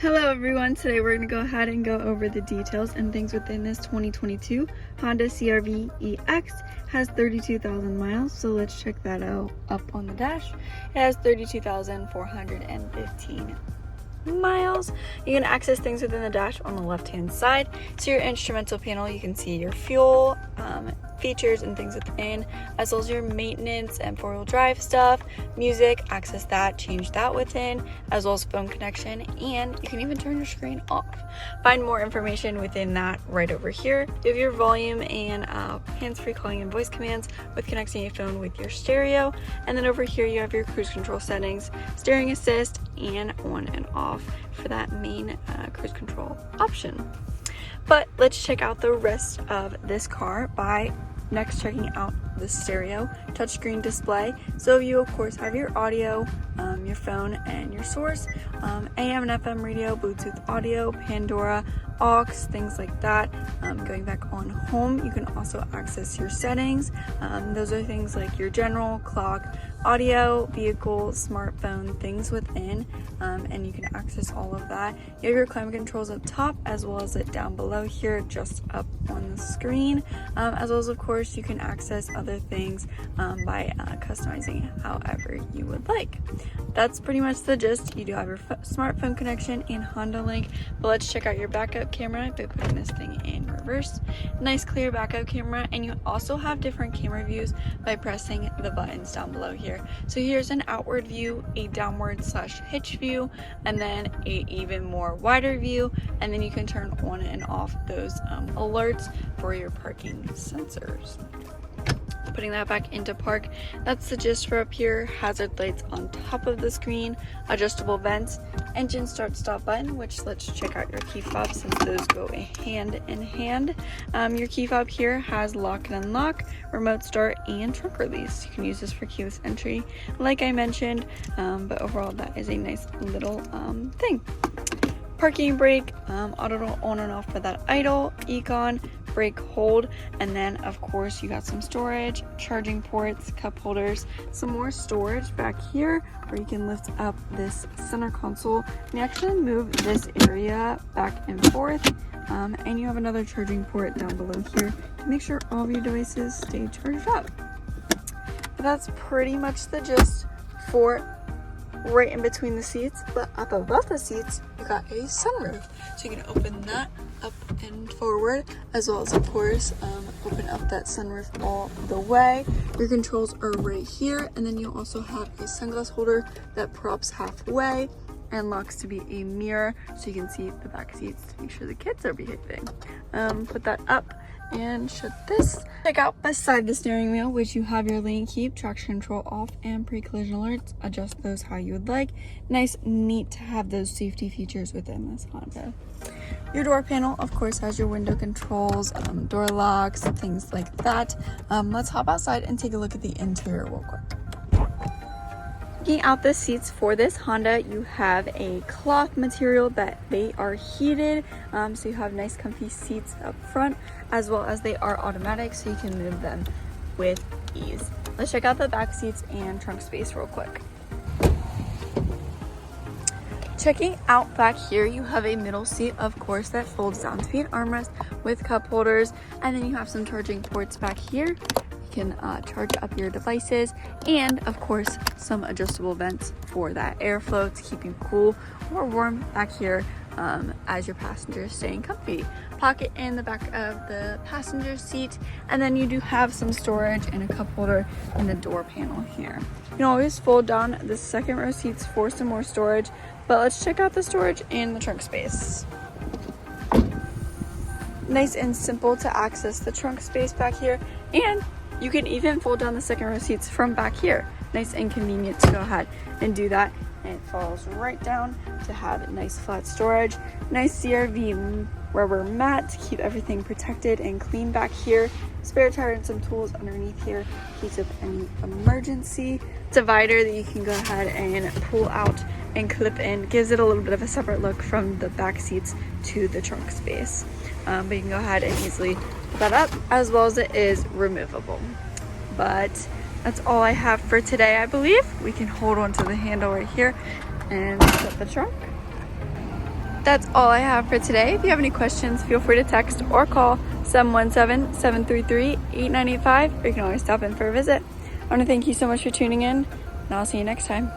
Hello everyone, today we're going to go ahead and go over the details and things within this 2022 Honda CR-V EX. Has 32,000 miles, so let's check that out up on the dash. It has 32,415 miles. You can access things within the dash on the left hand side. So your instrumental panel, you can see your fuel features and things within, as well as your maintenance and four-wheel drive stuff, music, access that, change that within, as well as phone connection, and you can even turn your screen off. Find more information within that right over here. You have your volume and hands-free calling and voice commands with connecting your phone with your stereo, and then over here you have your cruise control settings, steering assist, and on and off for that main cruise control option. But let's check out the rest of this car by next checking out the stereo touchscreen display. So you of course have your audio, your phone and your source, AM and FM radio, Bluetooth audio, Pandora, aux, things like that. Going back on home, you can also access your settings. Those are things like your general, clock, audio, vehicle, smartphone, things within, and you can access all of that. You have your climate controls up top as well as it down below here, just up on the screen, as well as of course you can access other things by customizing however you would like. That's pretty much the gist. You do have your smartphone connection and Honda Link, but let's check out your backup camera by putting this thing in reverse. Nice clear backup camera, and you also have different camera views by pressing the buttons down below here. So here's an outward view, a downward / hitch view, and then a even more wider view, and then you can turn on and off those alerts for your parking sensors. Putting that back into park, that's the gist for up here. Hazard lights on top of the screen, adjustable vents, engine start stop button, which let's check out your key fob since those go hand in hand. Your key fob here has lock and unlock, remote start, and trunk release. You can use this for keyless entry like I mentioned, but overall that is a nice little thing. Parking brake, auto on and off for that idle, econ, brake hold, and then of course you got some storage, charging ports, cup holders, some more storage back here where you can lift up this center console and you actually move this area back and forth, and you have another charging port down below here to make sure all of your devices stay charged up. But that's pretty much the gist for right in between the seats. But up above the seats you got a sunroof, so you can open that up and forward, as well as of course open up that sunroof all the way. Your controls are right here, and then you also have a sunglass holder that props halfway and locks to be a mirror so you can see the back seats to make sure the kids are behaving. Put that up and shut this. Check out beside the steering wheel, which you have your lane keep, traction control off, and pre-collision alerts. Adjust those how you would like. Nice, neat to have those safety features within this Honda. Your door panel, of course, has your window controls, door locks, things like that. Let's hop outside and take a look at the interior real quick. Looking out the seats for this Honda, you have a cloth material that they are heated, so you have nice comfy seats up front, as well as they are automatic, so you can move them with ease. Let's check out the back seats and trunk space real quick. Checking out back here, you have a middle seat, of course, that folds down to be an armrest with cup holders, and then you have some charging ports back here. You can charge up your devices, and of course some adjustable vents for that airflow to keep you cool or warm back here as your passengers staying comfy. Pocket in the back of the passenger seat, and then you do have some storage and a cup holder in the door panel here. You can always fold down the second row seats for some more storage, but let's check out the storage and the trunk space. Nice and simple to access the trunk space back here, and you can even fold down the second row seats from back here. Nice and convenient to go ahead and do that. And it falls right down to have nice flat storage. Nice CR-V rubber mat to keep everything protected and clean back here. Spare tire and some tools underneath here in case of any emergency. Divider that you can go ahead and pull out and clip in. Gives it a little bit of a separate look from the back seats to the trunk space. But you can go ahead and easily put that up, as well as it is removable. But that's all I have for today, I believe. We can hold on to the handle right here and shut the trunk. that's all I have for today. If you have any questions, feel free to text or call 717-733-8985, or you can always stop in for a visit. I want to thank you so much for tuning in, and I'll see you next time.